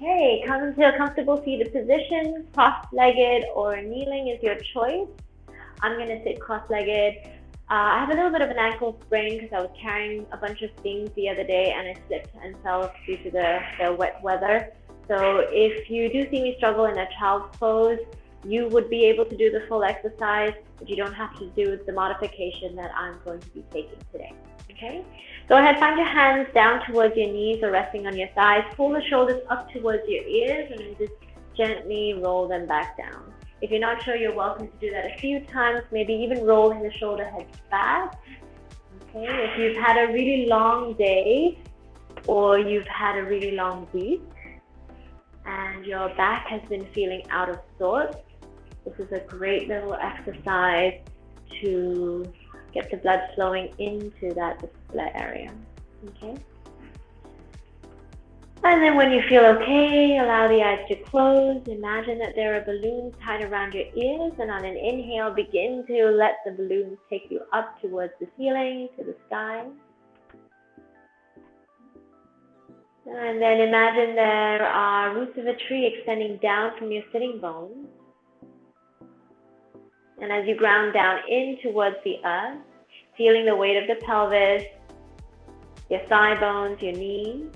Okay, come into a comfortable seated position, cross-legged or kneeling is your choice. I'm going to sit cross-legged. I have a little bit of an ankle sprain because I was carrying a bunch of things the other day and I slipped and fell due to the wet weather. So if you do see me struggle in a child's pose, you would be able to do the full exercise, but you don't have to do the modification that I'm going to be taking today. Okay? Go ahead, find your hands down towards your knees or resting on your thighs. Pull the shoulders up towards your ears and then just gently roll them back down. If you're not sure, you're welcome to do that a few times, maybe even rolling the shoulder heads back. Okay, if you've had a really long day or you've had a really long week and your back has been feeling out of sorts, this is a great little exercise to get the blood flowing into that particular area. Okay. And then when you feel okay, allow the eyes to close. Imagine that there are balloons tied around your ears, and on an inhale, begin to let the balloons take you up towards the ceiling, to the sky. And then imagine there are roots of a tree extending down from your sitting bones. And as you ground down in towards the earth, feeling the weight of the pelvis, your thigh bones, your knees,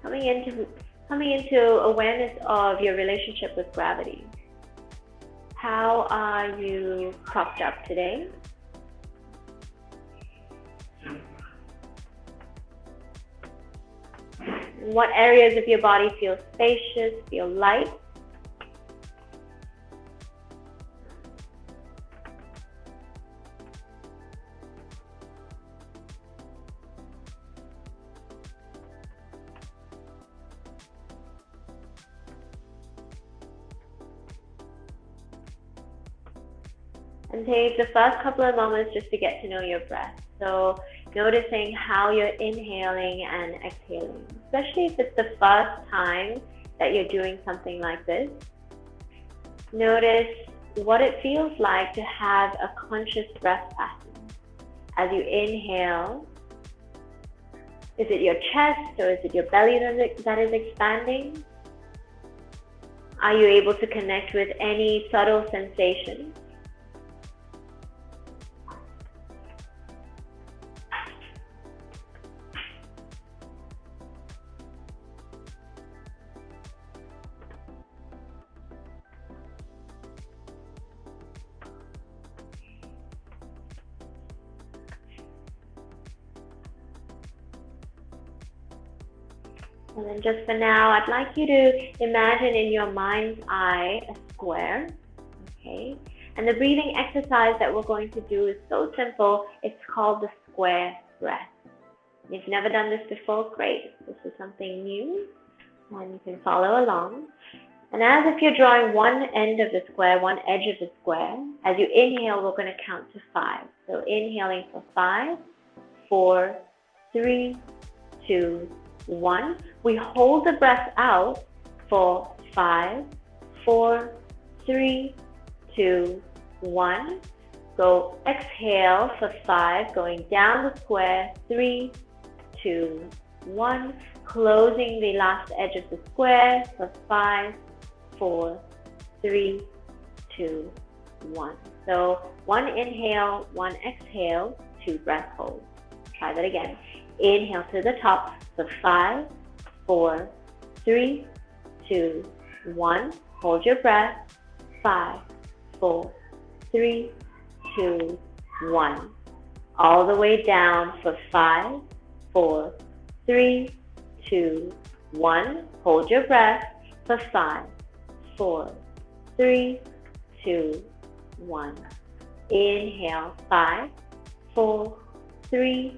coming into awareness of your relationship with gravity. How are you propped up today? What areas of your body feel spacious, feel light? And take the first couple of moments just to get to know your breath. So noticing how you're inhaling and exhaling, especially if it's the first time that you're doing something like this. Notice what it feels like to have a conscious breath pattern. As you inhale, is it your chest or is it your belly that is expanding? Are you able to connect with any subtle sensations? And then just for now, I'd like you to imagine in your mind's eye a square, okay? And the breathing exercise that we're going to do is so simple. It's called the square breath. If you've never done this before, great. This is something new, and you can follow along. And as if you're drawing one end of the square, one edge of the square, as you inhale, we're going to count to 5. So inhaling for 5, 4, 3, 2, 1. We hold the breath out for 5, 4, 3, 2, 1. Go exhale for 5, going down the square, 3, 2, 1. Closing the last edge of the square for 5, 4, 3, 2, 1. So 1 inhale, 1 exhale, 2 breath holds. Try that again. Inhale to the top for 5, 4, 3, 2, 1. Hold your breath. 5, 4, 3, 2, 1. All the way down for 5, 4, 3, 2, 1. Hold your breath for 5, 4, 3, 2, 1. Inhale, 5, 4, 3,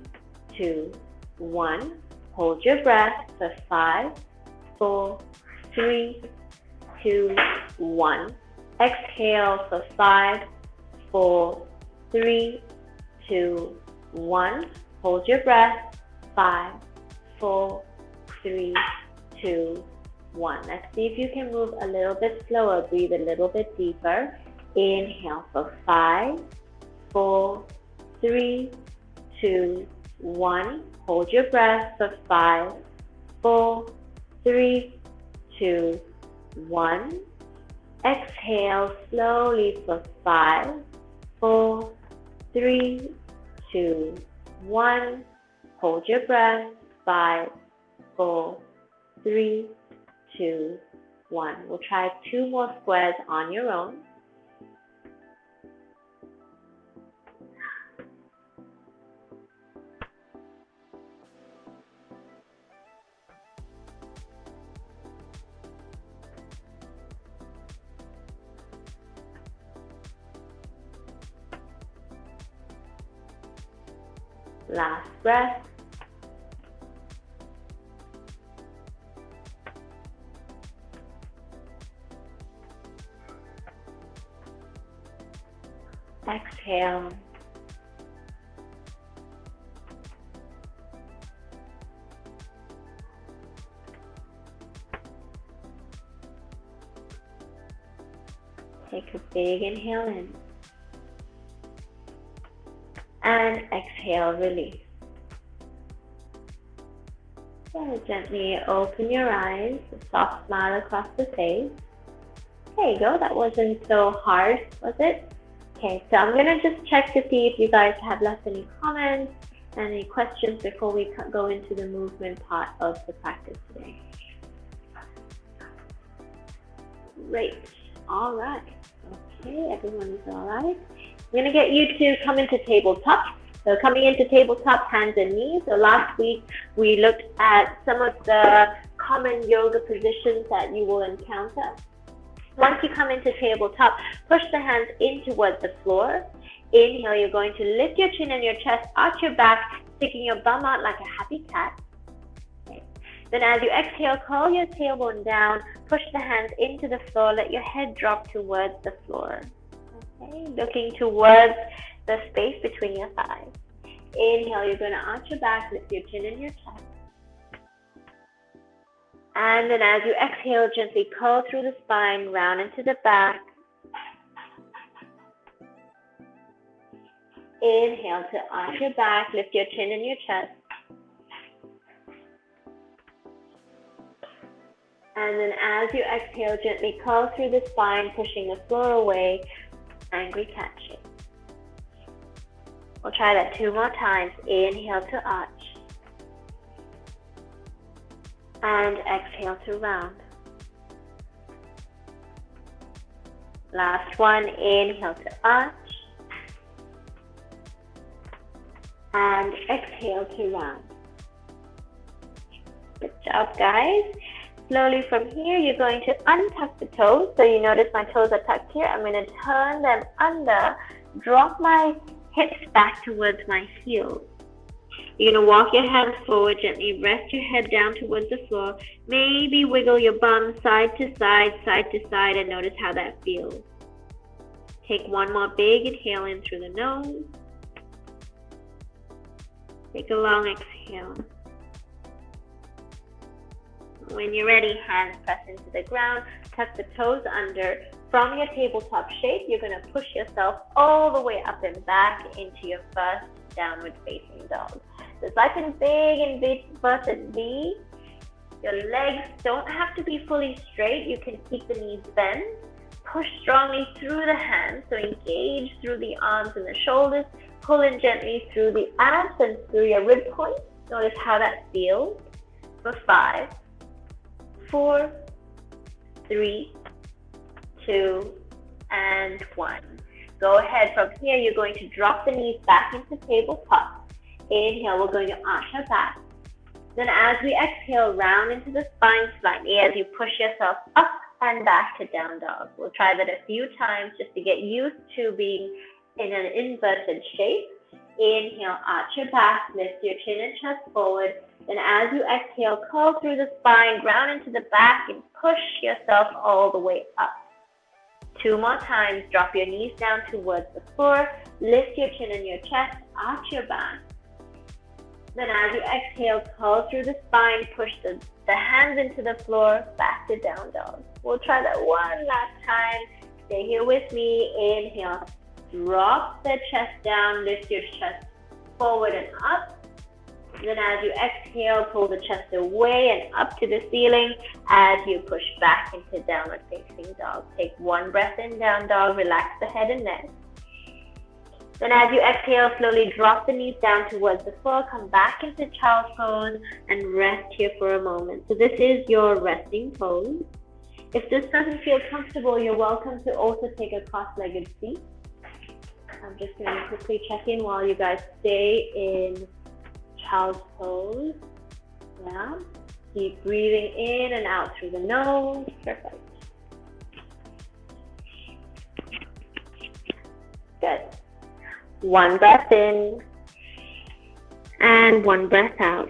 2, 1. Hold your breath for 5, 4, 3, 2, 1. Exhale for 5, 4, 3, 2, 1. Hold your breath. 5, 4, 3, 2, 1. Let's see if you can move a little bit slower. Breathe a little bit deeper. Inhale for 5, 4, 3, 2, 1. Hold your breath for 5, 4, 3, 2, 1. Exhale slowly for 5, 4, 3, 2, 1. Hold your breath. 5, 4, 3, 2, 1. We'll try 2 more squares on your own. Last breath. Exhale. Take a big inhale in. And exhale, release. So gently open your eyes, a soft smile across the face. There you go, that wasn't so hard, was it? Okay, so I'm going to just check to see if you guys have left any comments and any questions before we go into the movement part of the practice today. Great, all right. Okay, everyone is all right. I'm going to get you to come into tabletop. So coming into tabletop, hands and knees. So last week we looked at some of the common yoga positions that you will encounter. Once you come into tabletop, push the hands in towards the floor. Inhale, you're going to lift your chin and your chest, arch your back, sticking your bum out like a happy cat. Okay. Then as you exhale, curl your tailbone down, push the hands into the floor, let your head drop towards the floor. Okay, looking towards the space between your thighs. Inhale, you're going to arch your back, lift your chin and your chest. And then as you exhale, gently curl through the spine, round into the back. Inhale to arch your back, lift your chin and your chest. And then as you exhale, gently curl through the spine, pushing the floor away, angry cat shape. We'll try that 2 more times. Inhale to arch. And exhale to round. Last one, inhale to arch. And exhale to round. Good job, guys. Slowly from here, you're going to untuck the toes. So you notice my toes are tucked here. I'm going to turn them under, drop my hips back towards my heels. You're going to walk your hands forward, gently rest your head down towards the floor. Maybe wiggle your bum side to side, and notice how that feels. Take 1 more big inhale in through the nose. Take a long exhale. When you're ready, hands press into the ground, tuck the toes under. From your tabletop shape, you're going to push yourself all the way up and back into your first downward facing dog. So it's like a big inverted V. Your legs don't have to be fully straight. You can keep the knees bent. Push strongly through the hands, so engage through the arms and the shoulders. Pull in gently through the abs and through your rib points. Notice how that feels. For 5, 4, 3, 2, and 1. Go ahead. From here, you're going to drop the knees back into tabletop. Inhale, we're going to arch our back. Then as we exhale, round into the spine slightly as you push yourself up and back to down dog. We'll try that a few times just to get used to being in an inverted shape. Inhale, arch your back, lift your chin and chest forward. Then as you exhale, curl through the spine, round into the back, and push yourself all the way up. 2 more times. Drop your knees down towards the floor. Lift your chin and your chest. Arch your back. Then as you exhale, curl through the spine. Push the hands into the floor. Back to down dog. We'll try that one last time. Stay here with me. Inhale. Drop the chest down. Lift your chest forward and up. Then as you exhale, pull the chest away and up to the ceiling as you push back into downward facing dog. Take one breath in, down dog, relax the head and neck. Then as you exhale, slowly drop the knees down towards the floor, come back into child's pose and rest here for a moment. So this is your resting pose. If this doesn't feel comfortable, you're welcome to also take a cross-legged seat. I'm just going to quickly check in while you guys stay in child's pose. Yeah. Keep breathing in and out through the nose. Perfect. Good. One breath in and one breath out.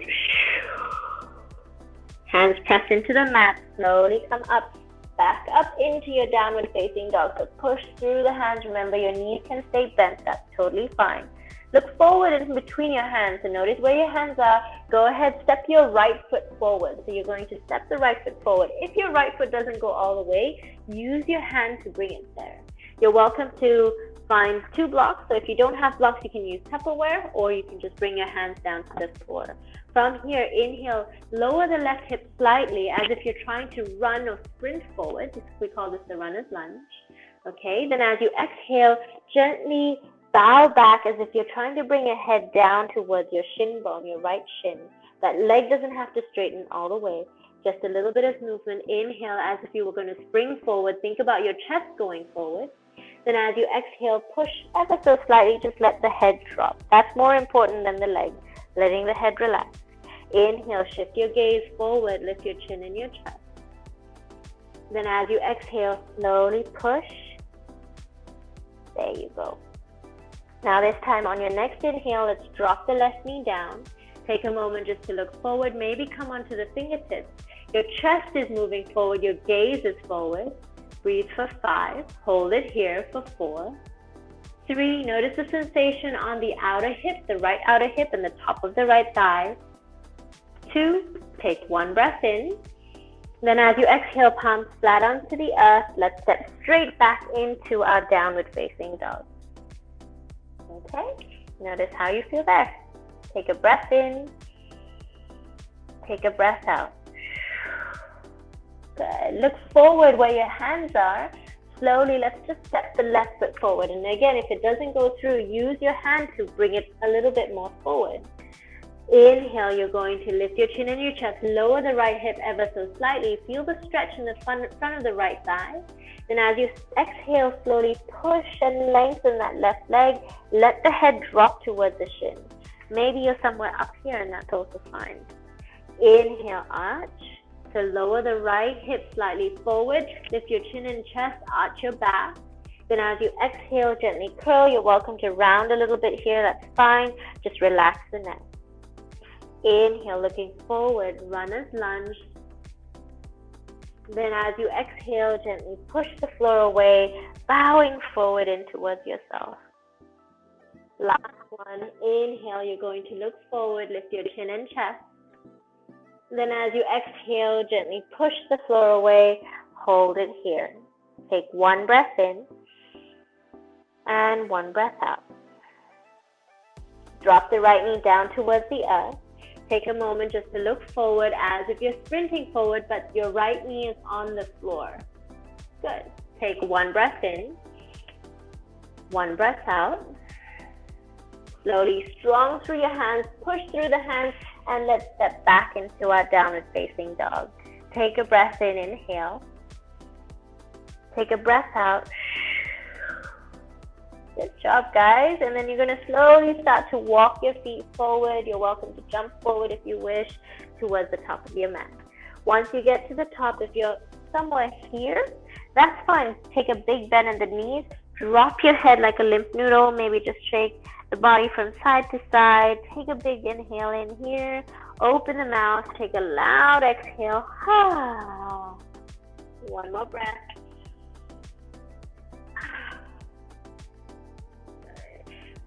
Hands press into the mat. Slowly come up, back up into your downward facing dog. So push through the hands. Remember, your knees can stay bent. That's totally fine. Look forward in between your hands. So notice where your hands are. Go ahead, step your right foot forward. So you're going to step the right foot forward. If your right foot doesn't go all the way, use your hand to bring it there. You're welcome to find two blocks. So if you don't have blocks, you can use Tupperware, or you can just bring your hands down to the floor. From here, inhale, lower the left hip slightly as if you're trying to run or sprint forward. We call this the runner's lunge. Okay, then as you exhale, gently bow back as if you're trying to bring your head down towards your shin bone, your right shin. That leg doesn't have to straighten all the way. Just a little bit of movement. Inhale as if you were going to spring forward. Think about your chest going forward. Then as you exhale, push ever so slightly, just let the head drop. That's more important than the leg, letting the head relax. Inhale, shift your gaze forward, lift your chin and your chest. Then as you exhale, slowly push. There you go. Now this time on your next inhale, let's drop the left knee down. Take a moment just to look forward, maybe come onto the fingertips. Your chest is moving forward, your gaze is forward. Breathe for 5, hold it here for 4, 3, notice the sensation on the outer hip, the right outer hip and the top of the right thigh. 2, take one breath in. Then as you exhale, palms flat onto the earth, let's step straight back into our downward facing dog. Okay, notice how you feel there. Take a breath in, take a breath out. Good. Look forward where your hands are. Slowly, let's just step the left foot forward. And again, if it doesn't go through, use your hand to bring it a little bit more forward. Inhale, you're going to lift your chin and your chest. Lower the right hip ever so slightly. Feel the stretch in the front of the right thigh. Then as you exhale, slowly push and lengthen that left leg. Let the head drop towards the shin. Maybe you're somewhere up here and that's also fine. Inhale, arch. So lower the right hip slightly forward. Lift your chin and chest, arch your back. Then as you exhale, gently curl. You're welcome to round a little bit here. That's fine. Just relax the neck. Inhale, looking forward, runner's lunge. Then as you exhale, gently push the floor away, bowing forward in towards yourself. Last one. Inhale, you're going to look forward, lift your chin and chest. Then as you exhale, gently push the floor away, hold it here. Take one breath in and one breath out. Drop the right knee down towards the earth. Take a moment just to look forward as if you're sprinting forward, but your right knee is on the floor. Good. Take one breath in, one breath out. Slowly, strong through your hands, push through the hands, and let's step back into our downward facing dog. Take a breath in, inhale. Take a breath out. Good job, guys. And then you're going to slowly start to walk your feet forward. You're welcome to jump forward if you wish towards the top of your mat. Once you get to the top, if you're somewhere here, that's fine. Take a big bend in the knees. Drop your head like a limp noodle. Maybe just shake the body from side to side. Take a big inhale in here. Open the mouth. Take a loud exhale. One more breath.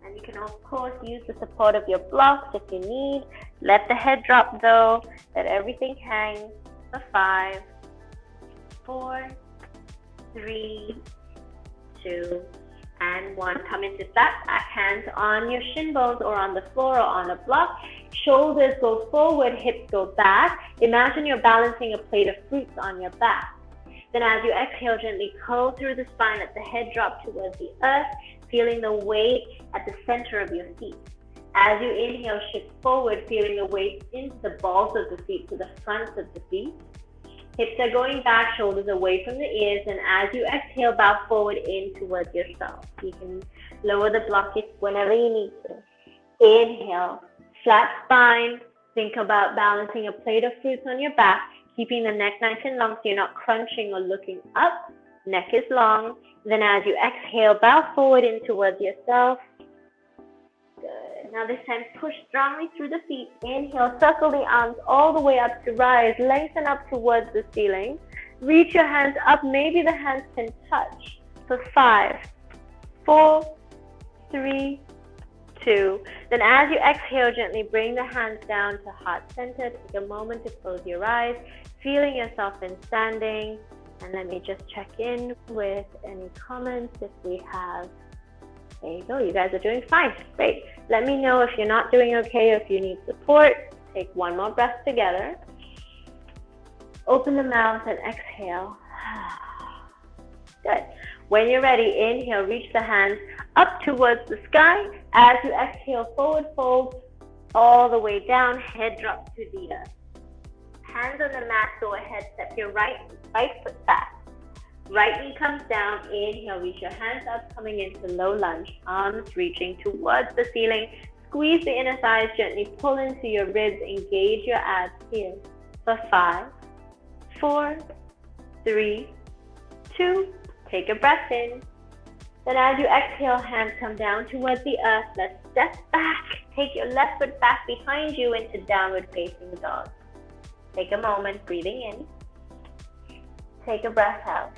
And you can, of course, use the support of your blocks if you need. Let the head drop, though. Let everything hang for 5, 4, 3, 2, and 1. Come into flat back, hands on your shin bones or on the floor or on a block. Shoulders go forward, hips go back. Imagine you're balancing a plate of fruits on your back. Then as you exhale, gently curl through the spine, let the head drop towards the earth, feeling the weight at the center of your feet. As you inhale, shift forward, feeling the weight into the balls of the feet, to the fronts of the feet. Hips are going back, shoulders away from the ears, and as you exhale, bow forward in towards yourself. You can lower the blockage whenever you need to. Inhale, flat spine. Think about balancing a plate of fruits on your back, keeping the neck nice and long so you're not crunching or looking up. Neck is long. Then as you exhale, bow forward in towards yourself. Good. Now this time, push strongly through the feet. Inhale, circle the arms all the way up to rise. Lengthen up towards the ceiling. Reach your hands up. Maybe the hands can touch. For 5, 4, 3, 2. Then as you exhale, gently bring the hands down to heart center. Take a moment to close your eyes, feeling yourself in standing. And let me just check in with any comments if we have. There you go. You guys are doing fine. Great. Let me know if you're not doing okay or if you need support. Take one more breath together. Open the mouth and exhale. Good. When you're ready, inhale, reach the hands up towards the sky. As you exhale, forward fold all the way down, head drop to the earth. Hands on the mat, go ahead, step your right foot back. Right knee comes down, inhale, reach your hands up, coming into low lunge, arms reaching towards the ceiling. Squeeze the inner thighs, gently pull into your ribs, engage your abs here. For 5, 4, 3, 2, take a breath in. Then as you exhale, hands come down towards the earth. Let's step back. Take your left foot back behind you into downward facing dog. Take a moment, breathing in. Take a breath out.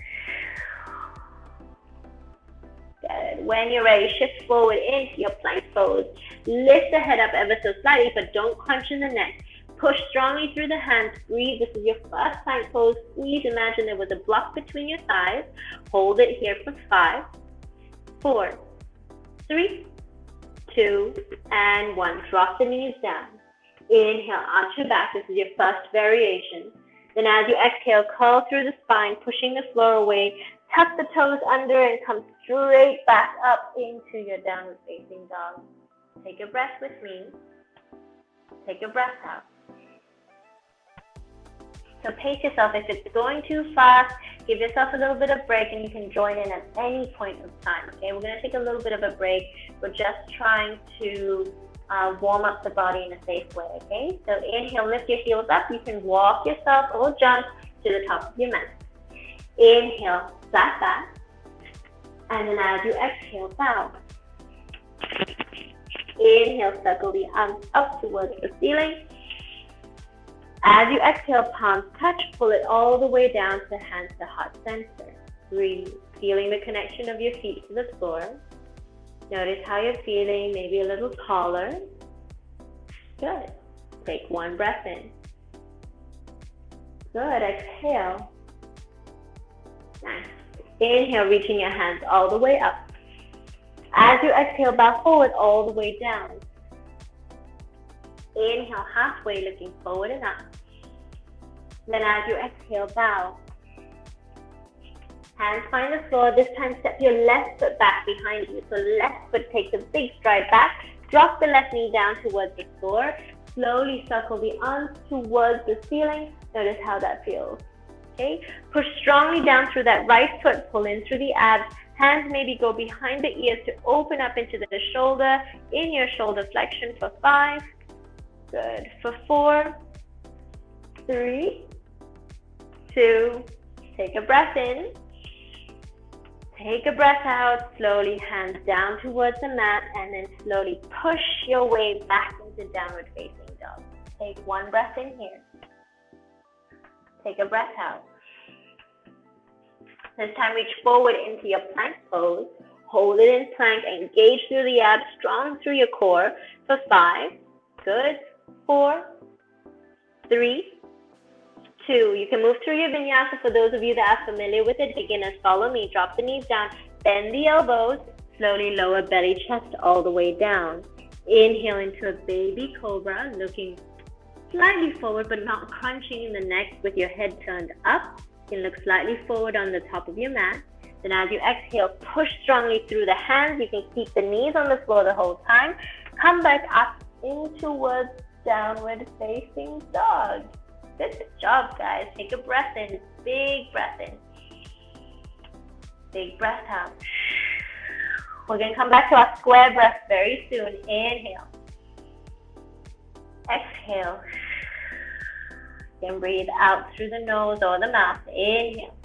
Good. When you're ready, shift forward into your plank pose. Lift the head up ever so slightly, but don't crunch in the neck. Push strongly through the hands. Breathe. This is your first plank pose. Squeeze. Imagine there was a block between your thighs. Hold it here for 5, 4, 3, 2, and 1. Drop the knees down. Inhale, arch your back. This is your first variation. Then as you exhale, curl through the spine, pushing the floor away. Tuck the toes under and come straight back up into your downward facing dog. Take a breath with me. Take a breath out. So pace yourself. If it's going too fast, give yourself a little bit of break and you can join in at any point of time. Okay, we're going to take a little bit of a break. We're just trying to warm up the body in a safe way. Okay, so inhale, lift your heels up. You can walk yourself or jump to the top of your mat. Inhale, flat back. And then as you exhale, bow. Inhale, circle the arms up towards the ceiling. As you exhale, palms touch, pull it all the way down to hands to heart center. Breathe, feeling the connection of your feet to the floor. Notice how you're feeling, maybe a little taller. Good. Take one breath in. Good. Exhale. Nice. Inhale, reaching your hands all the way up. As you exhale, bow forward all the way down. Inhale, halfway, looking forward and up. Then as you exhale, bow. Hands find the floor. This time, step your left foot back behind you. So left foot takes a big stride back. Drop the left knee down towards the floor. Slowly circle the arms towards the ceiling. Notice how that feels. Okay. Push strongly down through that right foot. Pull in through the abs. Hands maybe go behind the ears to open up into the shoulder. In your shoulder flexion for 5. Good. For 4, 3, 2. Take a breath in. Take a breath out, slowly hands down towards the mat, and then slowly push your way back into downward facing dog. Take one breath in here. Take a breath out. This time reach forward into your plank pose. Hold it in plank, engage through the abs, strong through your core for 5. Good. 4, 3, 2. You can move through your vinyasa. For those of you that are familiar with it, beginners, follow me. Drop the knees down, bend the elbows, Slowly lower belly, chest all the way down. Inhale into a baby cobra, looking slightly forward but not crunching in the neck with your head turned up. You can look slightly forward on the top of your mat. Then as you exhale, push strongly through the hands. You can keep the knees on the floor the whole time. Come back up in towards downward facing dog. Good job, guys. Take a breath in. Big breath in. Big breath out. We're going to come back to our square breath very soon. Inhale. Exhale. Then breathe out through the nose or the mouth. Inhale.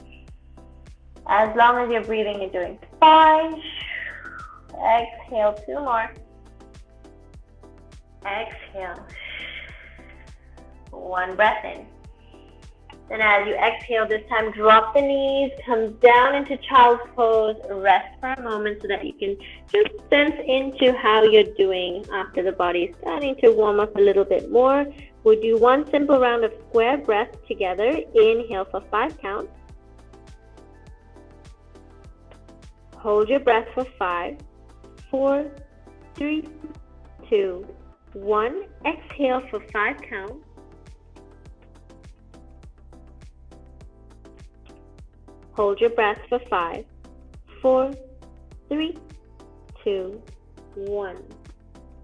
As long as you're breathing, you're doing fine. Exhale, 2 more. Exhale. 1 breath in. Then as you exhale, this time drop the knees, come down into child's pose, rest for a moment so that you can just sense into how you're doing after the body is starting to warm up a little bit more. We'll do 1 simple round of square breaths together. Inhale for 5 counts. Hold your breath for 5, 4, 3, 2, 1. Exhale for 5 counts. Hold your breath for 5, 4, 3, 2, 1.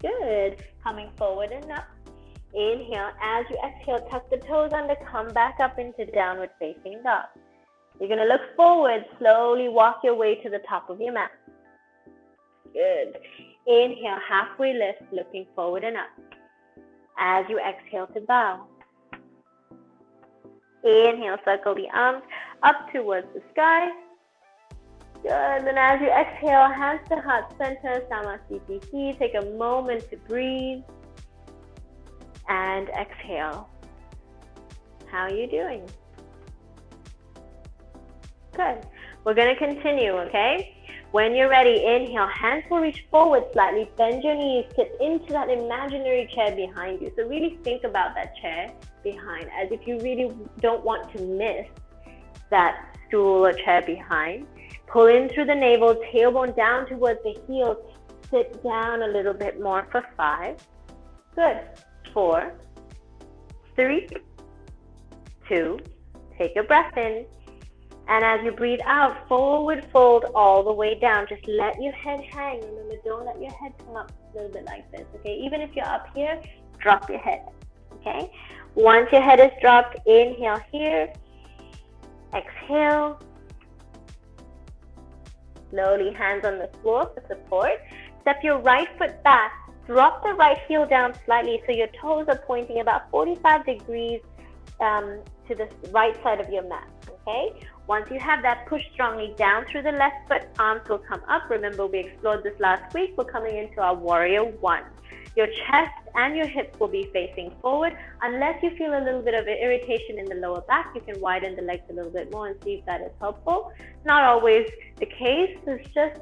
Good. Coming forward and up. Inhale. As you exhale, tuck the toes under, come back up into downward facing dog. You're going to look forward, slowly walk your way to the top of your mat. Good. Inhale, halfway lift, looking forward and up. As you exhale to bow. Inhale, circle the arms up towards the sky. Good. Then as you exhale, hands to heart center, Samasthiti. Take a moment to breathe. And exhale. How are you doing? Good. We're going to continue, okay? When you're ready, inhale, hands will reach forward slightly, bend your knees, sit into that imaginary chair behind you. So really think about that chair behind, as if you really don't want to miss that stool or chair behind. Pull in through the navel, tailbone down towards the heels. Sit down a little bit more for 5. Good. 4, 3, 2, take a breath in. And as you breathe out, forward fold all the way down. Just let your head hang. Remember, don't let your head come up a little bit like this, okay? Even if you're up here, drop your head, okay? Once your head is dropped, inhale here. Exhale. Slowly, hands on the floor for support. Step your right foot back. Drop the right heel down slightly so your toes are pointing about 45 degrees to the right side of your mat, okay? Once you have that, push strongly down through the left foot, arms will come up. Remember, we explored this last week. We're coming into our warrior 1. Your chest and your hips will be facing forward. Unless you feel a little bit of irritation in the lower back, you can widen the legs a little bit more and see if that is helpful. Not always the case. It's just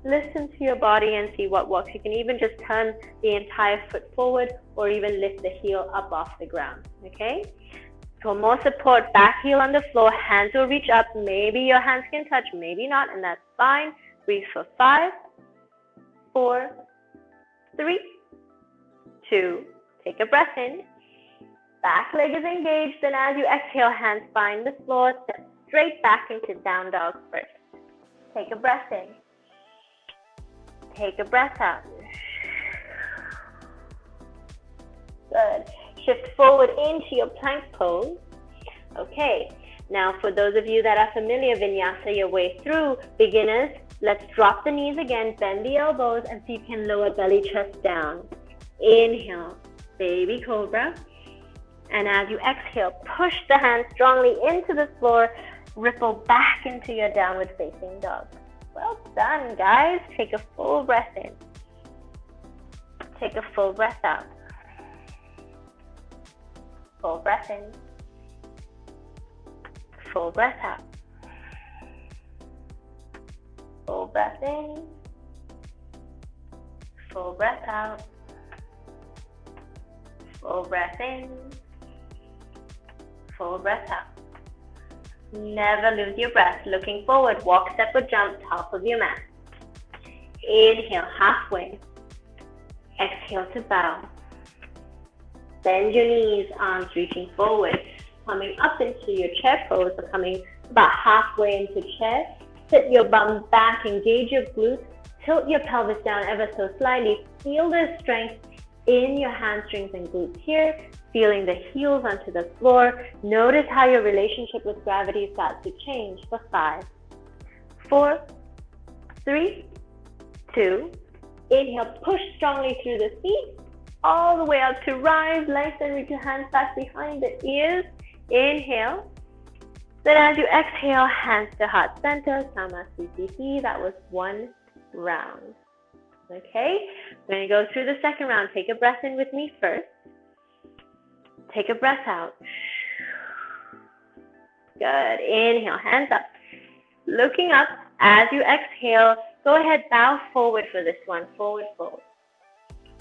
listen to your body and see what works. You can even just turn the entire foot forward or even lift the heel up off the ground, okay? For more support, back heel on the floor, hands will reach up. Maybe your hands can touch, maybe not, and that's fine. Breathe for 5, 4, 3, 2, take a breath in. Back leg is engaged, then as you exhale, hands find the floor, step straight back into down dog first. Take a breath in. Take a breath out. Good. Shift forward into your plank pose. Okay, now for those of you that are familiar, vinyasa your way through. Beginners, let's drop the knees again, bend the elbows, and see if you can lower belly, chest down. Inhale, baby cobra. And as you exhale, push the hands strongly into the floor, ripple back into your downward facing dog. Well done, guys. Take a full breath in. Take a full breath out. Full breath in. Full breath out. Full breath in. Full breath out. Full breath in. Full breath out. Never lose your breath. Looking forward, walk, step, or jump, top of your mat. Inhale, halfway. Exhale to bow. Bend your knees, arms reaching forward, coming up into your chair pose, or coming about halfway into chair. Sit your bum back, engage your glutes, tilt your pelvis down ever so slightly. Feel the strength in your hamstrings and glutes here, feeling the heels onto the floor. Notice how your relationship with gravity starts to change for 5, 4, 3, 2. Inhale, push strongly through the feet, all the way up to rise. Lengthen, reach your hands back behind the ears. Inhale. Then as you exhale, hands to heart center, Samasthiti. That was 1 round. Okay, we're going to go through the second round. Take a breath in with me first. Take a breath out. Good. Inhale, hands up. Looking up. As you exhale, go ahead, bow forward for this one. Forward fold.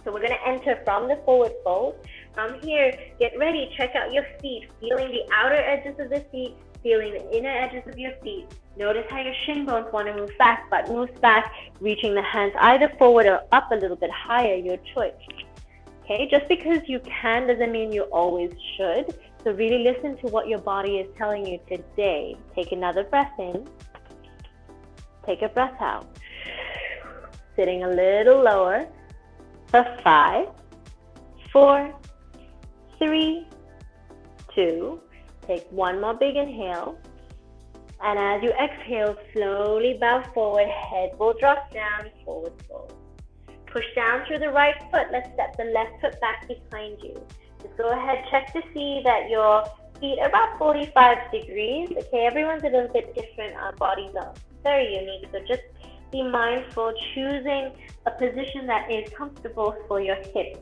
So we're going to enter from the forward fold. From here, get ready. Check out your feet. Feeling the outer edges of the feet. Feeling the inner edges of your feet. Notice how your shin bones want to move back. Butt moves back. Reaching the hands either forward or up a little bit higher. Your choice. Okay, just because you can doesn't mean you always should. So really listen to what your body is telling you today. Take another breath in. Take a breath out. Sitting a little lower. For 5, 4, 3, 2. Take one more big inhale. And as you exhale, slowly bow forward. Head will drop down. Forward fold. Push down through the right foot. Let's step the left foot back behind you. Just go ahead, check to see that your feet are about 45 degrees. Okay, everyone's a little bit different. Our bodies are very unique. So just be mindful, choosing a position that is comfortable for your hips.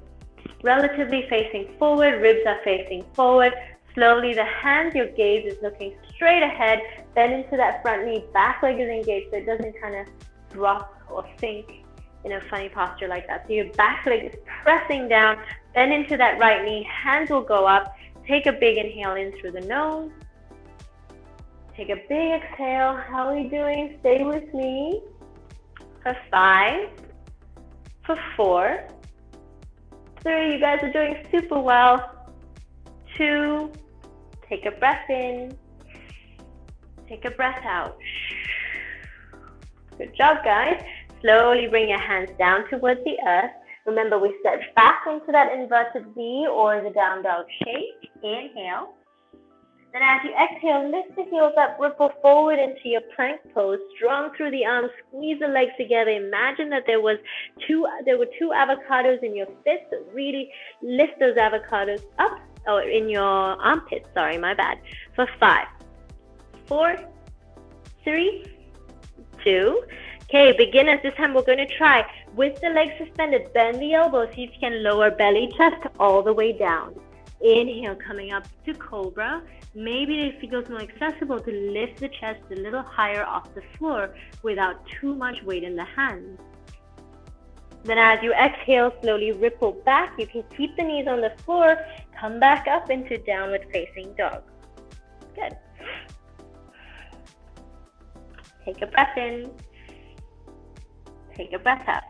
Relatively facing forward, ribs are facing forward. Slowly the hands, your gaze is looking straight ahead. Bend into that front knee, back leg is engaged so it doesn't kind of drop or sink in a funny posture like that. So your back leg is pressing down. Bend into that right knee, hands will go up. Take a big inhale in through the nose. Take a big exhale. How are we doing? Stay with me. For 5, for 4, 3, you guys are doing super well. 2, take a breath in, take a breath out. Good job, guys. Slowly bring your hands down towards the earth. Remember, we step back into that inverted V or the down dog shape. Inhale. Then as you exhale, lift the heels up, ripple forward into your plank pose, strong through the arms, squeeze the legs together. Imagine that there were two avocados in your fists. So really lift those avocados up, or in your armpits, sorry, my bad. For 5, 4, 3, 2. Okay, beginners, this time we're going to try with the legs suspended. Bend the elbows, see if you can lower belly, chest all the way down. Inhale, coming up to Cobra. Maybe it feels more accessible to lift the chest a little higher off the floor without too much weight in the hands. Then as you exhale, slowly ripple back. You can keep the knees on the floor. Come back up into downward facing dog. Good. Take a breath in. Take a breath out.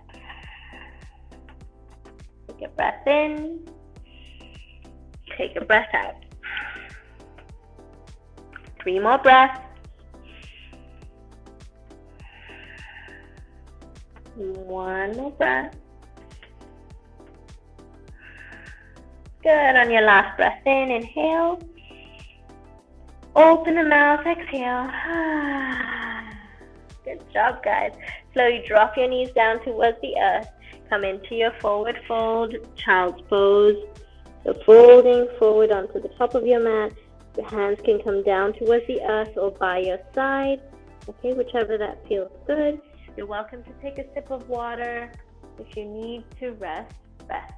Take a breath in. Take a breath out. 3 more breaths. 1 more breath. Good. On your last breath in, inhale. Open the mouth, exhale. Good job, guys. Slowly drop your knees down towards the earth. Come into your forward fold, child's pose. So folding forward onto the top of your mat. Your hands can come down towards the earth or by your side. Okay, whichever that feels good. You're welcome to take a sip of water. If you need to rest, rest.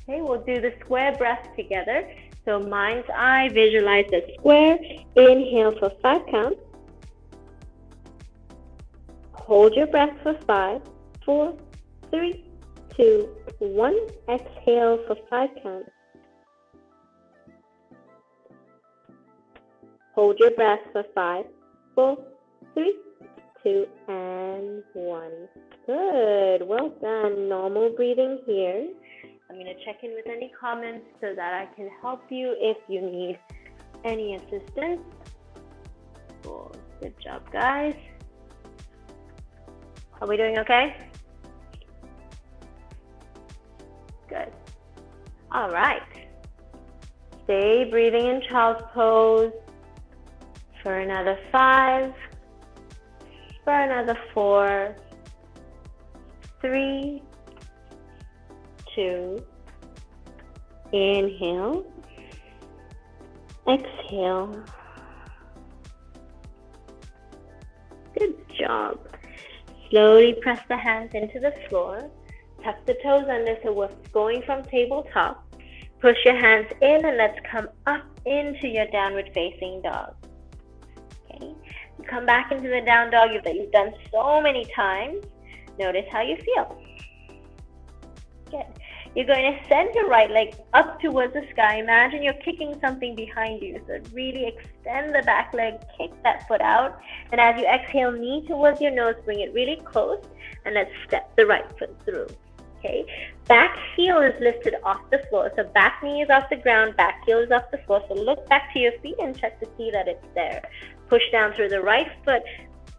Okay, we'll do the square breath together. So mind's eye, visualize the square. Inhale for 5 counts. Hold your breath for 5, 4, 3, 2, 1. Exhale for 5 counts. Hold your breath for 5, 4, 3, 2, and 1. Good. Well done. Normal breathing here. I'm going to check in with any comments so that I can help you if you need any assistance. Cool. Good job, guys. Are we doing okay? Good. All right. Stay breathing in child's pose for another 5, for another 4, 3, 2, inhale, exhale. Good job. Slowly press the hands into the floor. Tuck the toes under so we're going from tabletop. Push your hands in and let's come up into your downward facing dog. Okay. You come back into the down dog that you've done so many times. Notice how you feel. Good. You're going to send your right leg up towards the sky. Imagine you're kicking something behind you. So really extend the back leg, kick that foot out. And as you exhale, knee towards your nose, bring it really close. And let's step the right foot through. Okay. Back heel is lifted off the floor. So back knee is off the ground, back heel is off the floor. So look back to your feet and check to see that it's there. Push down through the right foot.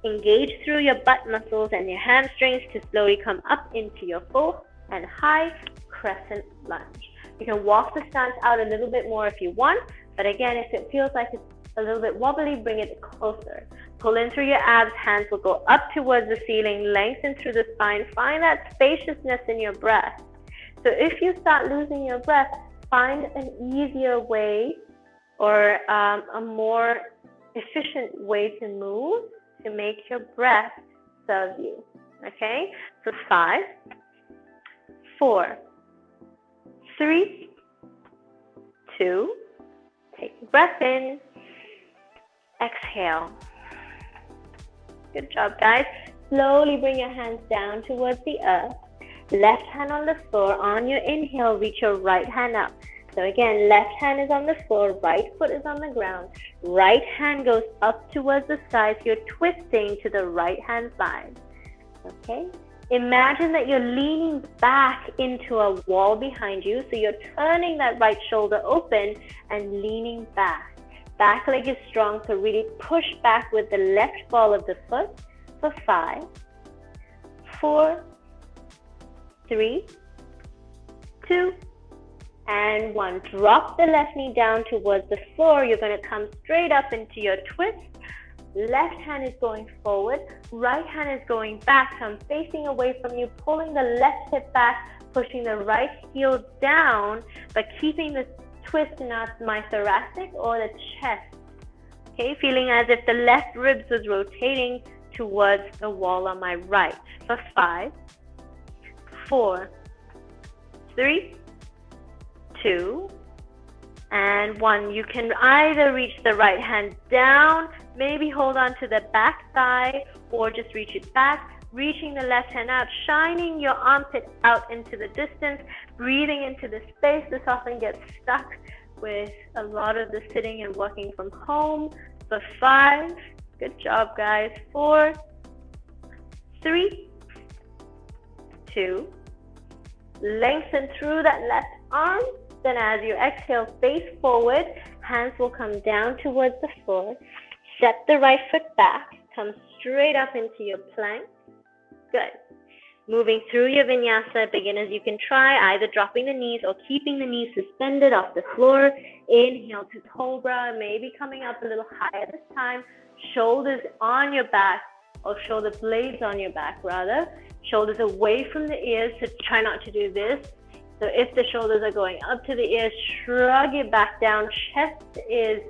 Engage through your butt muscles and your hamstrings to slowly come up into your full and high crescent lunge. You can walk the stance out a little bit more if you want, but again, if it feels like it's a little bit wobbly, bring it closer. Pull in through your abs, hands will go up towards the ceiling, lengthen through the spine, find that spaciousness in your breath. So if you start losing your breath, find an easier way or a more efficient way to move to make your breath serve you. Okay, so 5, 4, 3, 2, take a breath in, exhale. Good job, guys. Slowly bring your hands down towards the earth. Left hand on the floor. On your inhale, reach your right hand up. So again, left hand is on the floor, right foot is on the ground. Right hand goes up towards the sky, so you're twisting to the right hand side. Okay? Imagine that you're leaning back into a wall behind you, so you're turning that right shoulder open and leaning back. Back leg is strong, so really push back with the left ball of the foot for 5, 4, 3, 2, and 1. Drop the left knee down towards the floor. You're going to come straight up into your twist. Left hand is going forward. Right hand is going back. So I'm facing away from you, pulling the left hip back, pushing the right heel down, but keeping the twist in my thoracic or the chest. Okay, feeling as if the left ribs was rotating towards the wall on my right. For 5, 4, 3, 2, and 1. You can either reach the right hand down, maybe hold on to the back thigh, or just reach it back, reaching the left hand out, shining your armpit out into the distance, breathing into the space. This often gets stuck with a lot of the sitting and working from home. For 5, good job, guys. 4, 3, 2, lengthen through that left arm. Then as you exhale, face forward, hands will come down towards the floor. Step the right foot back, come straight up into your plank. Good. Moving through your vinyasa, beginners, you can try either dropping the knees or keeping the knees suspended off the floor. Inhale to Cobra, maybe coming up a little higher this time. Shoulders on your back, or shoulder blades on your back rather. Shoulders away from the ears, so try not to do this. So if the shoulders are going up to the ears, shrug it back down. Chest is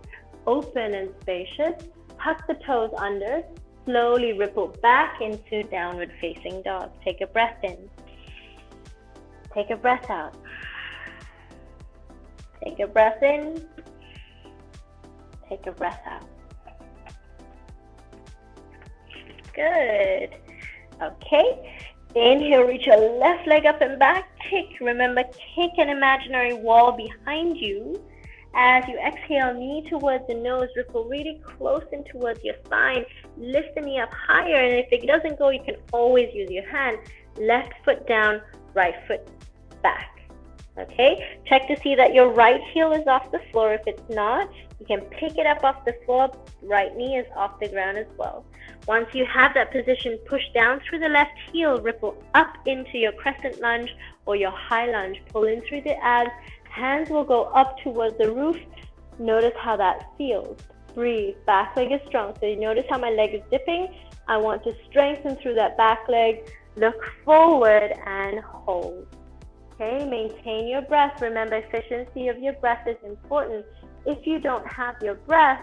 open and spacious. Tuck the toes under. Slowly ripple back into downward facing dog. Take a breath in. Take a breath out. Take a breath in. Take a breath out. Good. Okay. Inhale, reach your left leg up and back. Kick. Remember, kick an imaginary wall behind you. As you exhale, knee towards the nose, ripple really close in towards your spine. Lift the knee up higher, and if it doesn't go, you can always use your hand. Left foot down, right foot back. Okay, check to see that your right heel is off the floor. If it's not, you can pick it up off the floor. Right knee is off the ground as well. Once you have that position, push down through the left heel, ripple up into your crescent lunge or your high lunge. Pull in through the abs. Hands will go up towards the roof. Notice how that feels. Breathe. Back leg is strong. So you notice how my leg is dipping. I want to strengthen through that back leg. Look forward and hold. Okay, maintain your breath. Remember, efficiency of your breath is important. If you don't have your breath,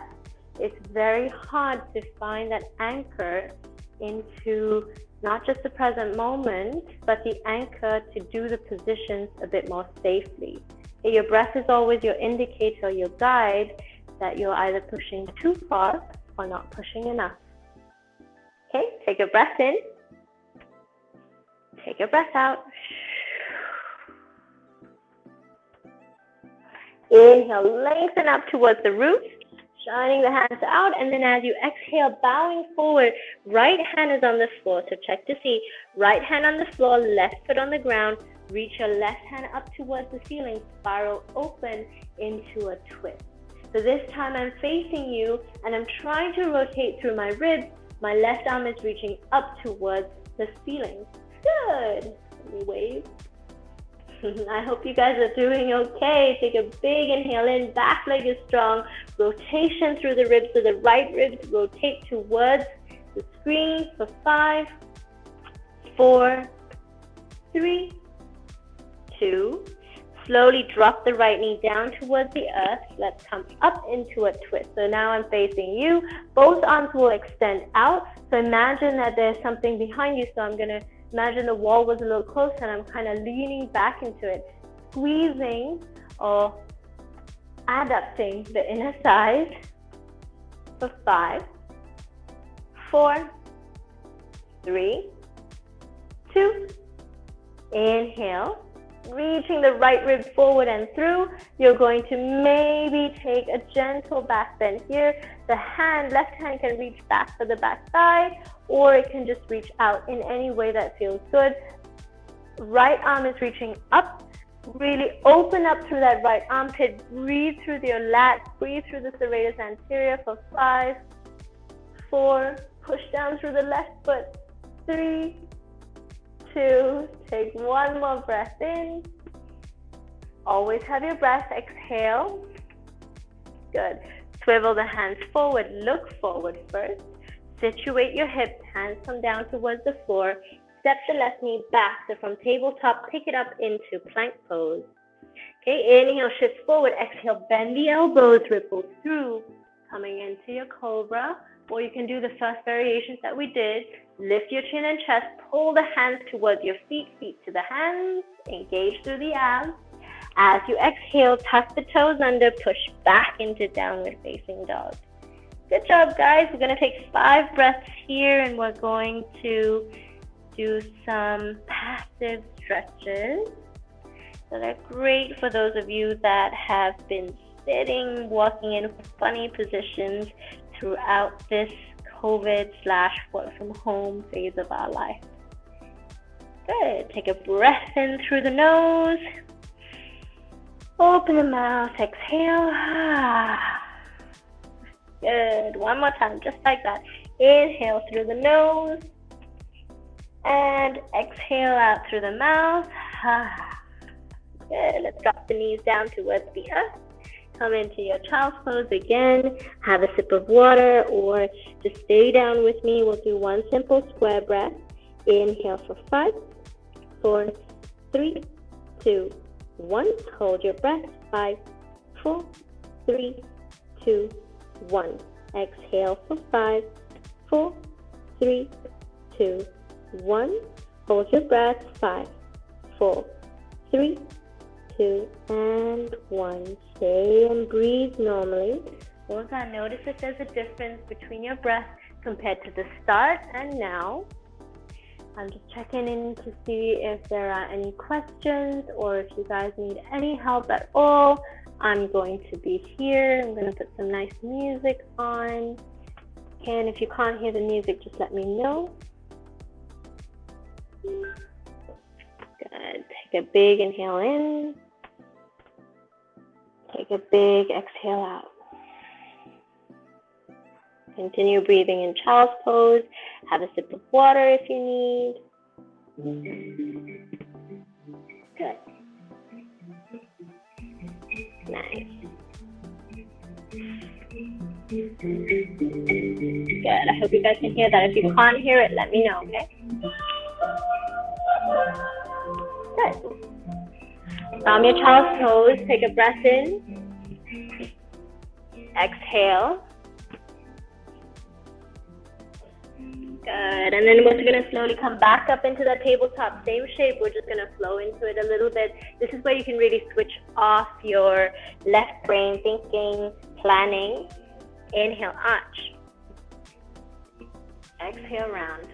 it's very hard to find that anchor into not just the present moment, but the anchor to do the positions a bit more safely. Okay, your breath is always your indicator, your guide, that you're either pushing too far or not pushing enough. Okay, take a breath in. Take a breath out. Inhale, lengthen up towards the roof, shining the hands out, and then as you exhale, bowing forward, right hand is on the floor. So check to see, right hand on the floor, left foot on the ground, reach your left hand up towards the ceiling, spiral open into a twist. So this time I'm facing you, and I'm trying to rotate through my ribs. My left arm is reaching up towards the ceiling. Good. Let me wave. I hope you guys are doing okay. Take a big inhale in, back leg is strong. Rotation through the ribs, so the right ribs rotate towards the screen for 5, 4, 3, 2. Slowly drop the right knee down towards the earth. Let's come up into a twist. So now I'm facing you. Both arms will extend out. So imagine that there's something behind you. So I'm going to imagine the wall was a little closer and I'm kind of leaning back into it, squeezing or adducting the inner thighs for 5, 4, 3, 2. Inhale, reaching the right rib forward and through. You're going to maybe take a gentle back bend here. The left hand can reach back for the back thigh, or it can just reach out in any way that feels good. Right arm is reaching up. Really open up through that right armpit. Breathe through your lats. Breathe through the serratus anterior for 5, 4. Push down through the left foot. 3, 2. Take one more breath in. Always have your breath. Exhale. Good. Swivel the hands forward. Look forward first. Situate your hips. Hands come down towards the floor. Step the left knee back. So from tabletop, pick it up into plank pose. Okay, inhale, shift forward. Exhale, bend the elbows, ripple through. Coming into your Cobra. Or you can do the first variations that we did. Lift your chin and chest. Pull the hands towards your feet. Feet to the hands. Engage through the abs. As you exhale, tuck the toes under. Push back into downward facing dog. Good job, guys. We're going to take 5 breaths here, and we're going to do some passive stretches. So they're great for those of you that have been sitting, walking in funny positions throughout this COVID/work from home phase of our life. Good. Take a breath in through the nose. Open the mouth. Exhale. Good. One more time, just like that. Inhale through the nose. And exhale out through the mouth. Good. Let's drop the knees down towards the earth. Come into your child's pose again. Have a sip of water or just stay down with me. We'll do one simple square breath. Inhale for 5, 4, 3, 2, 1. Hold your breath. 5, 4, 3, 2, 1. Exhale for 5, 4, 3, 2, 1. Hold your breath. 5, 4, 3, 2, and 1. Stay and breathe normally. Also, notice if there's a difference between your breath compared to the start and now. I'm just checking in to see if there are any questions or if you guys need any help at all I'm going to be here. I'm going to put some nice music on. And if you can't hear the music, just let me know. Good. Take a big inhale in. Take a big exhale out. Continue breathing in child's pose. Have a sip of water if you need. Good. Nice. Good. I hope you guys can hear that. If you can't hear it, let me know, okay? Good. From your child's pose, take a breath in. Exhale. Good. And then we're going to slowly come back up into that tabletop, same shape. We're just going to flow into it a little bit. This is where you can really switch off your left brain thinking, planning. Inhale, arch. Exhale, round.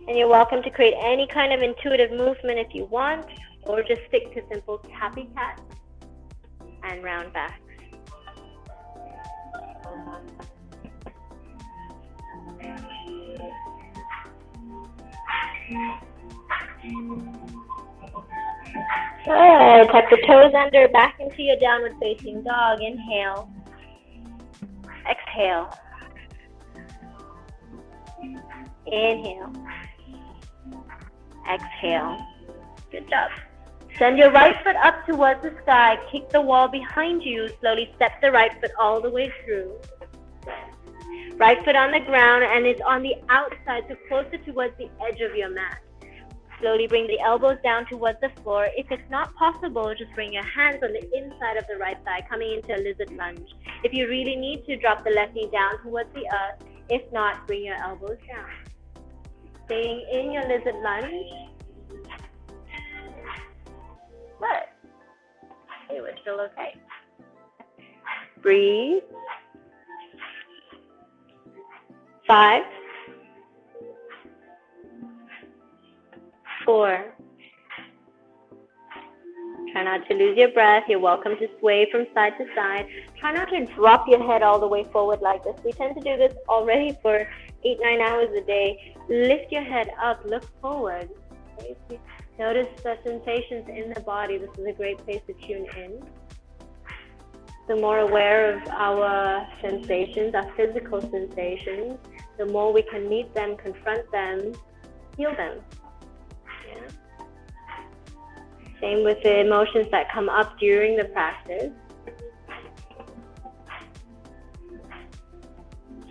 And you're welcome to create any kind of intuitive movement if you want, or just stick to simple happy cat and round back. Good. Tuck the toes under, back into your downward facing dog. Inhale. Exhale. Inhale. Exhale. Good job. Send your right foot up towards the sky. Kick the wall behind you. Slowly step the right foot all the way through. Right foot on the ground, and it's on the outside, so closer towards the edge of your mat. Slowly bring the elbows down towards the floor. If it's not possible, just bring your hands on the inside of the right thigh, coming into a lizard lunge. If you really need to, drop the left knee down towards the earth. If not, bring your elbows down. Staying in your lizard lunge. Good. Okay, we're still okay. Breathe. 5, 4. Try not to lose your breath. You're welcome to sway from side to side. Try not to drop your head all the way forward like this. We tend to do this already for 8-9 hours a day. Lift your head up, look forward. Okay? Notice the sensations in the body. This is a great place to tune in. The more aware of our sensations, our physical sensations, the more we can meet them, confront them, heal them. Yeah. Same with the emotions that come up during the practice.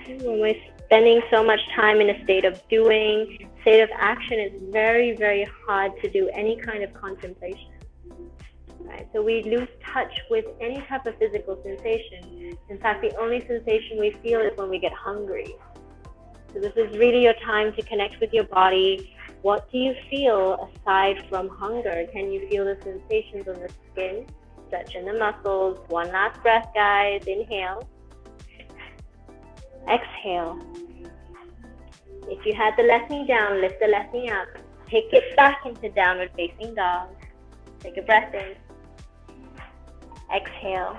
When we're spending so much time in a state of doing, state of action, it's very, very hard to do any kind of contemplation. Right? So we lose touch with any type of physical sensation. In fact, the only sensation we feel is when we get hungry. So this is really your time to connect with your body. What do you feel aside from hunger? Can you feel the sensations on the skin? Stretch in the muscles. One last breath, guys. Inhale. Exhale. If you had the left knee down, lift the left knee up. Take it back into downward facing dog. Take a breath in. Exhale.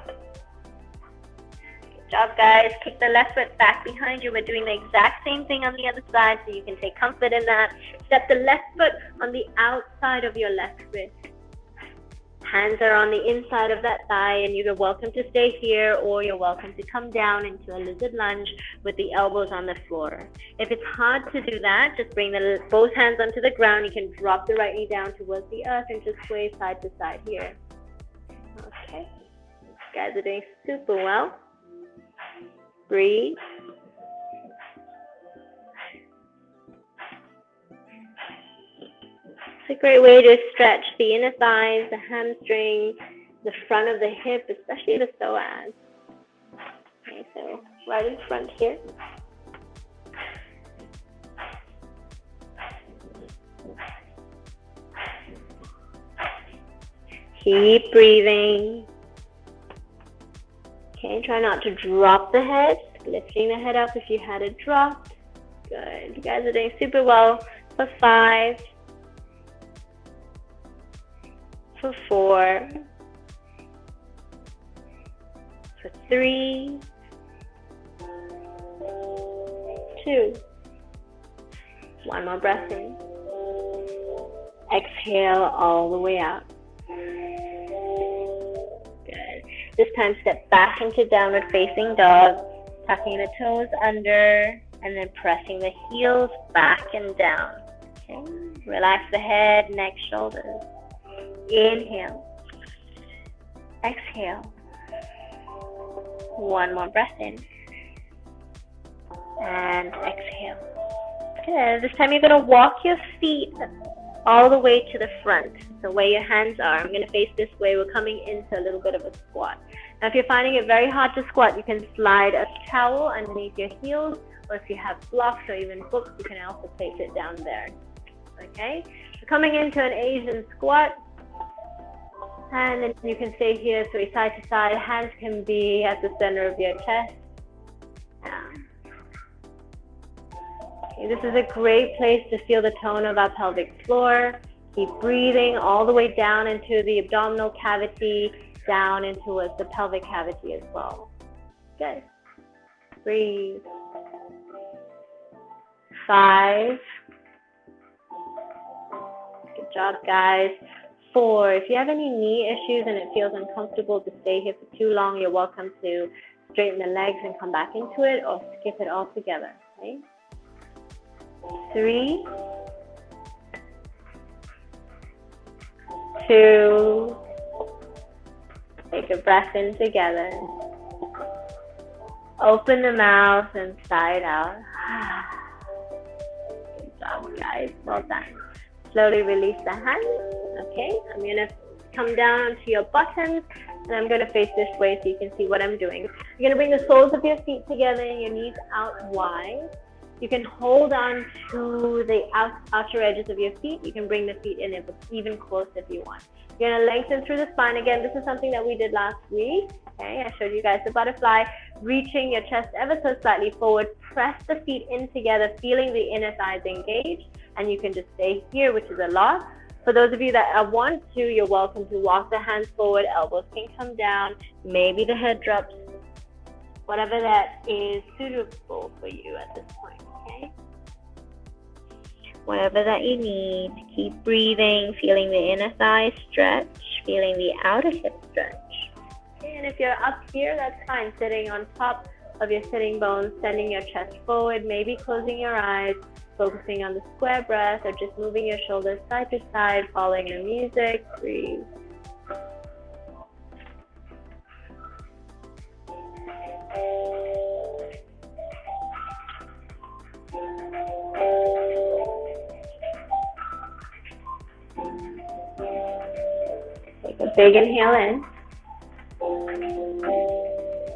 Good job, guys. Kick the left foot back behind you. We're doing the exact same thing on the other side, so you can take comfort in that. Step the left foot on the outside of your left wrist. Hands are on the inside of that thigh, and you're welcome to stay here, or you're welcome to come down into a lizard lunge with the elbows on the floor. If it's hard to do that, just bring both hands onto the ground. You can drop the right knee down towards the earth and just sway side to side here. Okay. You guys are doing super well. Breathe. It's a great way to stretch the inner thighs, the hamstring, the front of the hip, especially the psoas. Okay, so right in front here. Keep breathing. Okay, try not to drop the head. Lifting the head up if you had it dropped. Good. You guys are doing super well. For 5. For 4. for 3, 2. One more breath in. Exhale all the way out. Good. This time step back into downward facing dog, tucking the toes under, and then pressing the heels back and down. Okay. Relax the head, neck, shoulders. Inhale. Exhale. One more breath in. And exhale. Good. This time you're going to walk your feet all the way to the front. So where your hands are, I'm going to face this way. We're coming into a little bit of a squat. Now if you're finding it very hard to squat, you can slide a towel underneath your heels, or if you have blocks or even books, you can also place it down there. Okay? So coming into an Asian squat, and then you can stay here, so side to side. Hands can be at the center of your chest. Okay, this is a great place to feel the tone of our pelvic floor. Keep breathing all the way down into the abdominal cavity, down into the pelvic cavity as well. Good. Breathe. 5. Good job, guys. 4. If you have any knee issues and it feels uncomfortable to stay here for too long, you're welcome to straighten the legs and come back into it, or skip it altogether. Okay? 3, 2, take a breath in together. Open the mouth and sigh it out. Good job, guys. Well done. Slowly release the hands. Okay, I'm going to come down onto your buttons, and I'm going to face this way so you can see what I'm doing. You're going to bring the soles of your feet together and your knees out wide. You can hold on to the outer edges of your feet. You can bring the feet in even closer if you want. You're going to lengthen through the spine. Again, this is something that we did last week. Okay, I showed you guys the butterfly, reaching your chest ever so slightly forward. Press the feet in together, feeling the inner thighs engaged, and you can just stay here, which is a lot. For those of you that want to, you're welcome to walk the hands forward, elbows can come down, maybe the head drops, whatever that is suitable for you at this point, okay? Whatever that you need, keep breathing, feeling the inner thigh stretch, feeling the outer hip stretch. Okay, and if you're up here, that's fine, sitting on top of your sitting bones, sending your chest forward, maybe closing your eyes, focusing on the square breath, or just moving your shoulders side to side, following the music. Breathe. Take a big inhale in.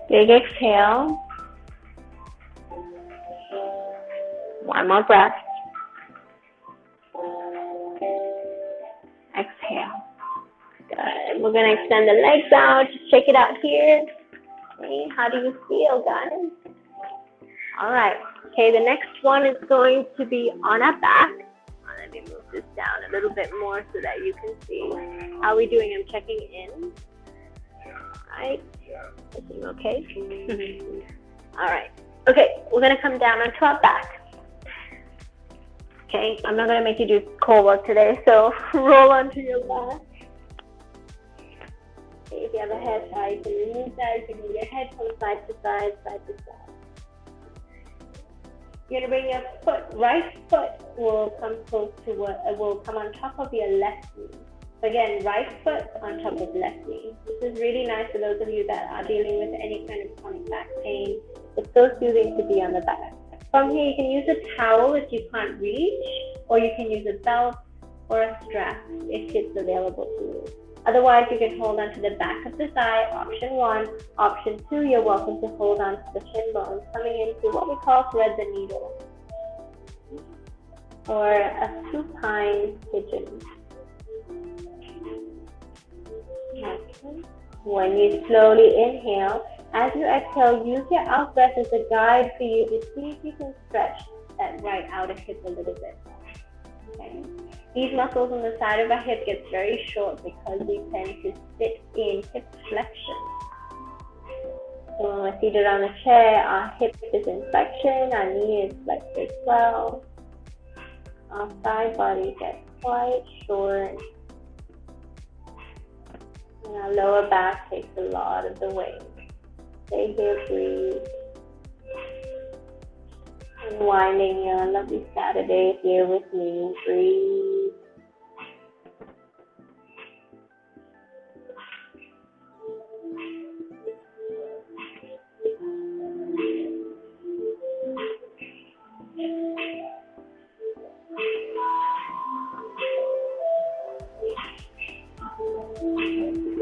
Big exhale. One more breath. Exhale. Good. We're going to extend the legs out. Just check it out here. Okay. How do you feel, guys? All right. Okay, the next one is going to be on our back. Let me move this down a little bit more so that you can see. How are we doing? I'm checking in. All right. Everything okay? All right. Okay, we're going to come down onto our back. Okay, I'm not going to make you do core work today, so roll onto your back. Okay, if you have a hair tie, you can remove that. You can move your head from side to side, side to side. You're going to bring your foot, right foot will come close to will come on top of your left knee. So again, right foot on top of left knee. This is really nice for those of you that are dealing with any kind of chronic back pain. It's so soothing to be on the back. From here, you can use a towel if you can't reach, or you can use a belt or a strap if it's available to you. Otherwise, you can hold on to the back of the thigh, option 1. Option 2, you're welcome to hold on to the shin bones, coming into what we call thread the needle, or a supine pigeon. Okay. When you slowly inhale, as you exhale, use your out breath as a guide for you to see if you can stretch that right outer hip a little bit. Okay. These muscles on the side of our hip get very short because we tend to sit in hip flexion. So when we're seated on a chair, our hip is in flexion, our knee is flexed as well. Our side body gets quite short, and our lower back takes a lot of the weight. Stay here, breathe. Unwinding your lovely Saturday here with me, breathe.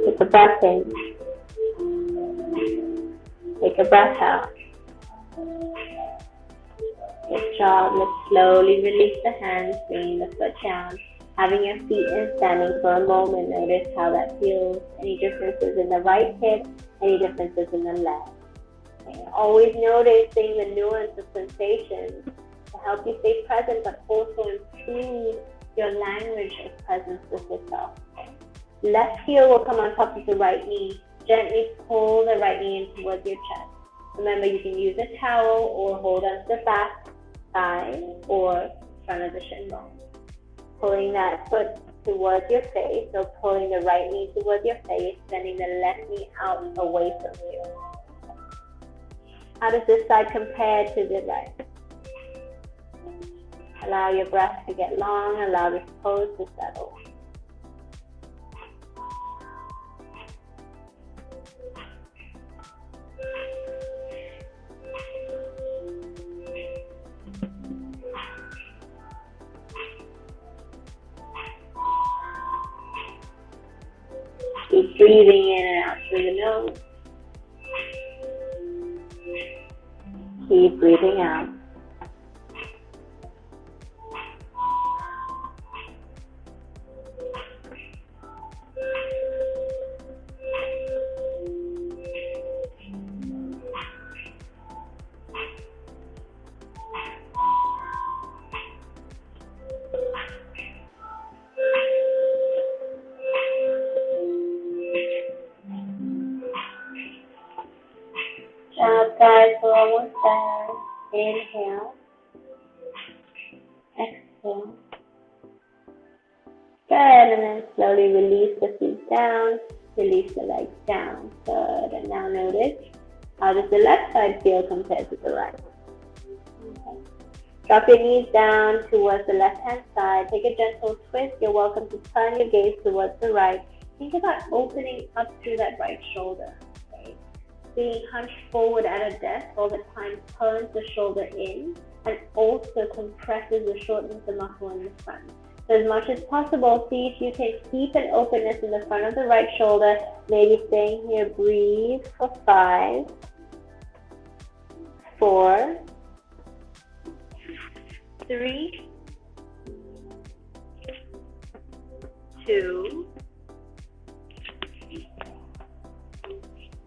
Take a breath in. Take a breath out. Good job. Let's slowly release the hands, bringing the foot down. Having your feet in standing for a moment, notice how that feels. Any differences in the right hip, any differences in the left. Okay. Always noticing the nuance of sensations to help you stay present, but also improve your language of presence with yourself. Left heel will come on top of the right knee. Gently pull the right knee in towards your chest. Remember, you can use a towel or hold onto the back, thigh, or front of the shin bone. Pulling that foot towards your face, so pulling the right knee towards your face, bending the left knee out away from you. How does this side compare to the right? Allow your breath to get long, allow this pose to settle. Keep breathing in and out through the nose. Keep breathing out. Guys, we're almost there. Inhale. Exhale. Good, and then slowly release the feet down, release the legs down. Good, and now notice, how does the left side feel compared to the right? Okay. Drop your knees down towards the left-hand side. Take a gentle twist. You're welcome to turn your gaze towards the right. Think about opening up through that right shoulder. Being hunched forward at a desk all the time turns the shoulder in and also compresses or shortens the muscle in the front. So as much as possible, see if you can keep an openness in the front of the right shoulder. Maybe staying here, breathe for 5, 4, 3, 2,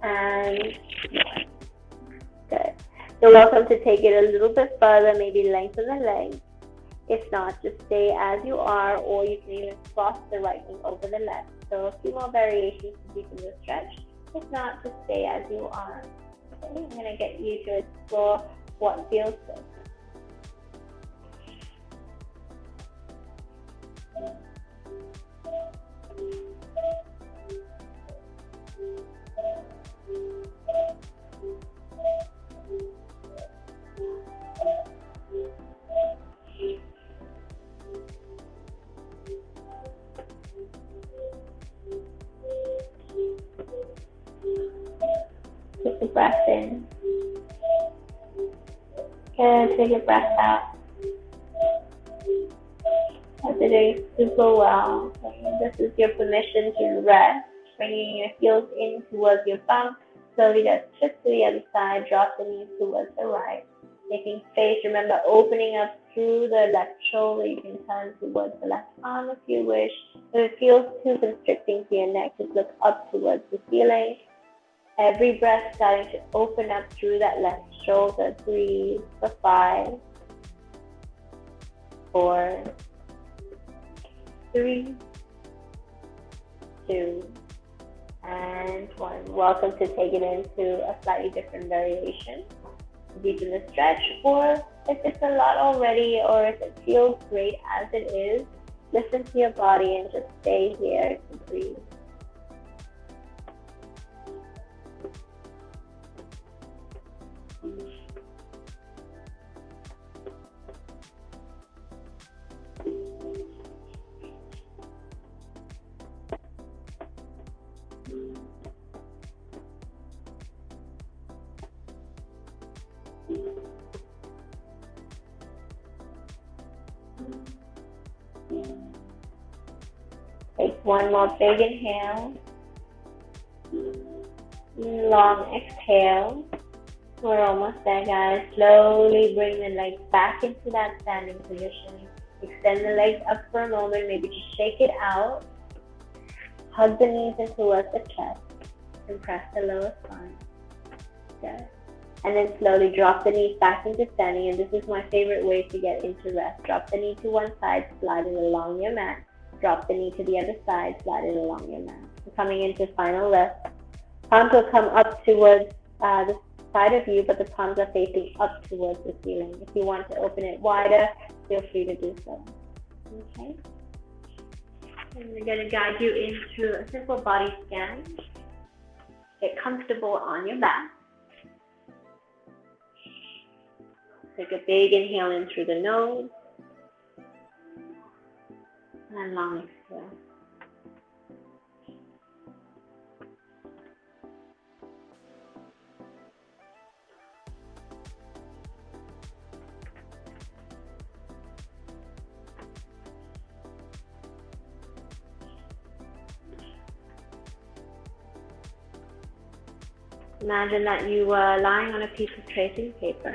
and 1. Good. You're welcome to take it a little bit further, maybe lengthen the legs. If not, just stay as you are, or you can even cross the right knee over the left. So a few more variations to deepen your stretch. If not, just stay as you are. Okay, I'm going to get you to explore what feels good. Take a breath in. Good, take a breath out. That's doing super well. This is your permission to rest. Bringing your heels in towards your bum. Slowly just shift to the other side. Drop the knees towards the right. Making space. Remember, opening up through the left shoulder. You can turn towards the left arm if you wish. If it feels too constricting to your neck, just look up towards the ceiling. Every breath starting to open up through that left shoulder. Breathe for 5, 4, 3, 2, and one. Welcome to take it into a slightly different variation. Deepen the stretch, or if it's a lot already, or if it feels great as it is, listen to your body and just stay here to breathe. Take one more big inhale. Long exhale. We're almost there, guys. Slowly bring the legs back into that standing position. Extend the legs up for a moment. Maybe just shake it out. Hug the knees in towards the chest. Compress the lower spine. Good. And then slowly drop the knees back into standing. And this is my favorite way to get into rest. Drop the knee to one side, slide it along your mat. Drop the knee to the other side, slide it along your mat. So coming into final rest. Palms will come up towards the side of you, but the palms are facing up towards the ceiling. If you want to open it wider, feel free to do so. Okay? And we're going to guide you into a simple body scan. Get comfortable on your back. Take a big inhale in through the nose. And long exhale. Imagine that you are lying on a piece of tracing paper.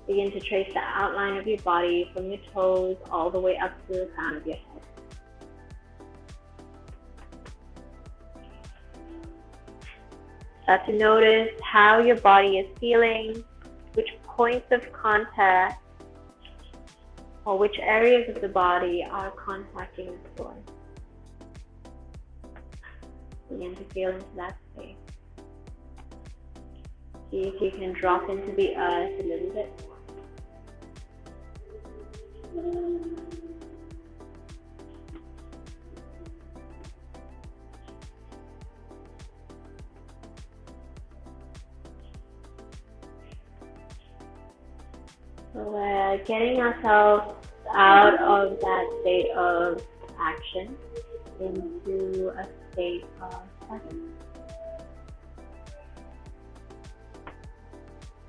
Begin to trace the outline of your body from your toes all the way up to the crown of your head. Start to notice how your body is feeling, which points of contact or which areas of the body are contacting the floor. Begin to feel into that space. See if you can drop into the earth a little bit. So we're getting ourselves out of that state of action into a state of presence.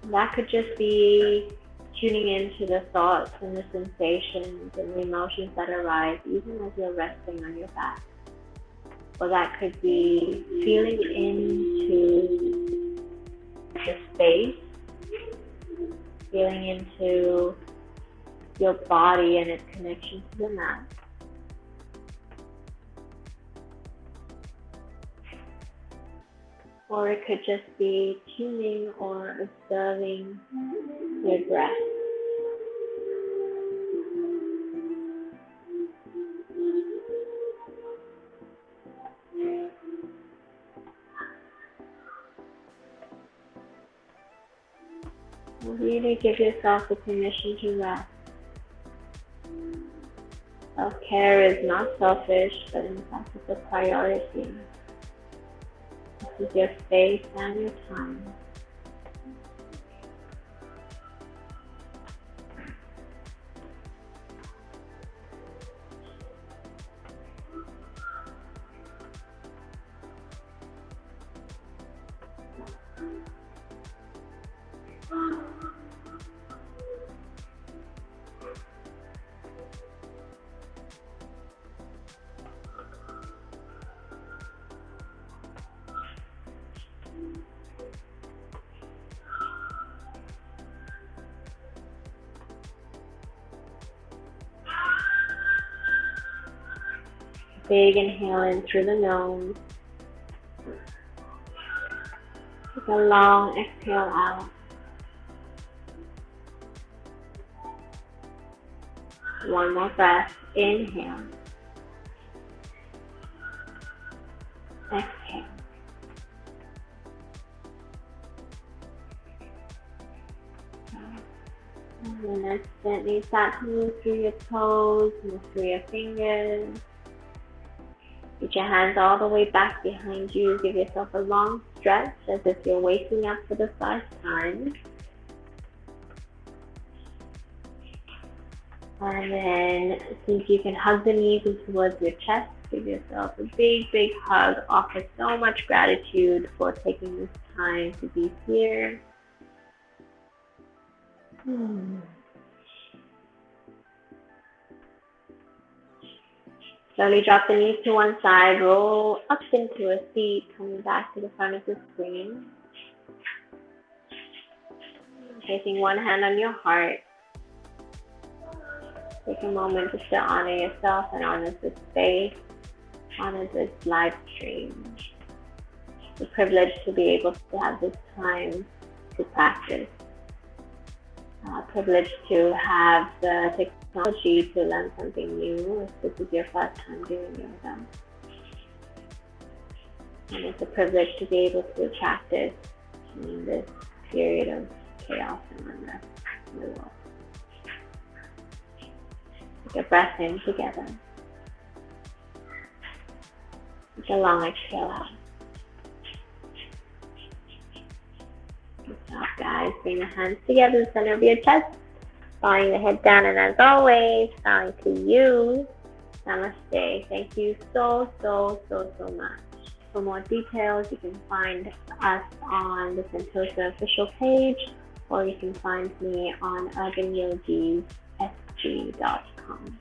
That could just be tuning into the thoughts and the sensations and the emotions that arise even as you're resting on your back. Or that could be feeling into the space, feeling into your body and its connection to the mat. Or it could just be tuning or observing your breath. Really give yourself the permission to rest. Self-care is not selfish, but in fact it's a priority. This is your space and your time. Big inhale in through the nose. Take a long exhale out. One more breath. Inhale. Exhale. And then let's gently start to move through your toes, move through your fingers. Get your hands all the way back behind you. Give yourself a long stretch as if you're waking up for the first time. And then see if you can hug the knees towards your chest. Give yourself a big, big hug. Offer so much gratitude for taking this time to be here. Slowly drop the knees to one side. Roll up into a seat, coming back to the front of the screen. Placing one hand on your heart. Take a moment just to honor yourself and honor this space, honor this live stream. The privilege to be able to have this time to practice. Privilege to have the technology to learn something new if this is your first time doing yoga. And it's a privilege to be able to practice in this period of chaos and unrest in the world. Take a breath in together. Take a long exhale out. Good job, guys. Bring the hands together in the center of your chest. Bowing the head down, and as always, bowing to you. Namaste. Thank you so much. For more details, you can find us on the Sentosa official page, or you can find me on urbanyogissg.com.